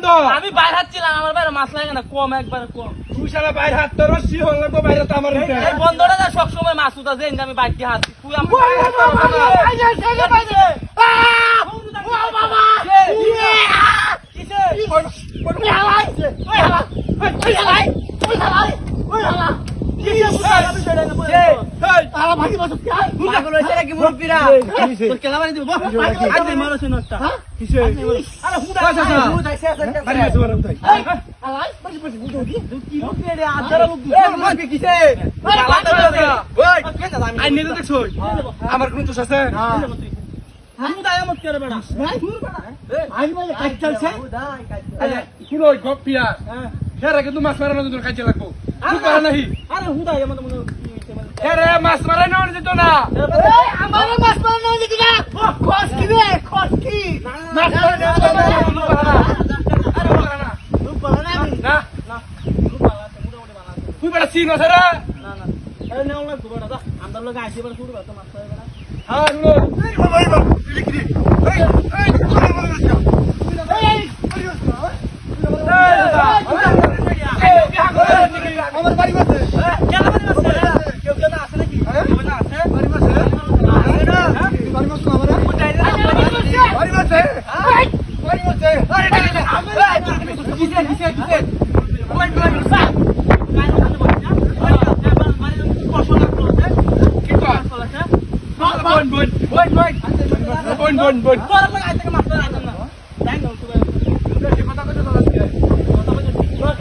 তো আমি বাইরে হাঁটছিলাম, আমার বাইরে মাছ লাগে না, কম একবারে কম। তুই সারা বাইরে হাত তোর রশি হল লাগবো বাইরে তো আমার এই বন্ধটা না সবসময় মাছ উঠা যে আমি বাইক দিয়ে হাঁটছি, তুই আমি আমার কোন দোষ আছে কিন্তু মাছ মারানোর জন্য কাজে লাগবো নাহি মাছ মারাই নেওয়া যেত না তুই বেটা চিন আছে রে আমার লোক আসি এবার শুরু করতো মাছ পাবে না। আমার বাড়ি আছে কেউ কেউ আছে নাকি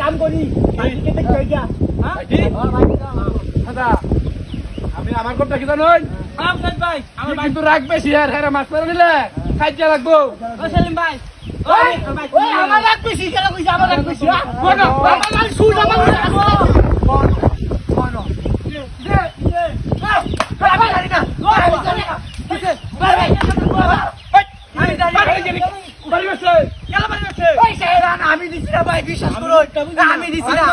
কাম করি আমি আমার কথা কি জানোই ভাই আমার ভাই কিন্তু রাখবে শিয়ার হ্যাঁ মাছ মারা নিলে খাইতে লাগবো সেলিম ভাই আমার রাগ বেশি কেন কইছে আমার রাগ বেশি আমি দিছি না ভাই বিশ্বাস করো আমি দিছি না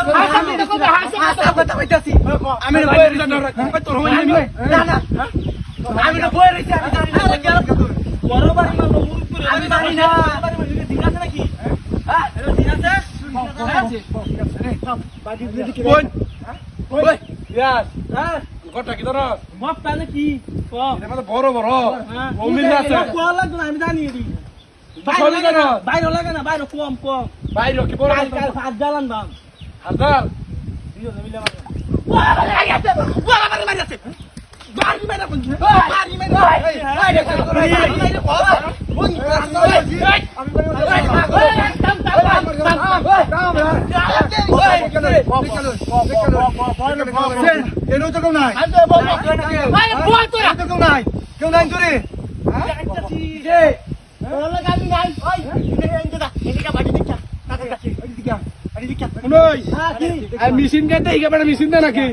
আমি না না আমি তো বই রইছি আমি জানি না বড় বাড়ি মারলো মুরুক করে আমি জানি না দিন আছে নাকি হ্যাঁ দিন আছে হ্যাঁ কথা কি জানো মপ তাহলে কি কম বড় বড় অমিল আছে কোয়া লাগবে না আমি জানি এটি চলে জানো বাইরে লাগে না বাইরে কম কম বাইরে কি বড় কাল কাল হাত জ্বালান দাম হাজার কেউ নাই তোরে মেশিন কাটে মেশিন দেয় নাকি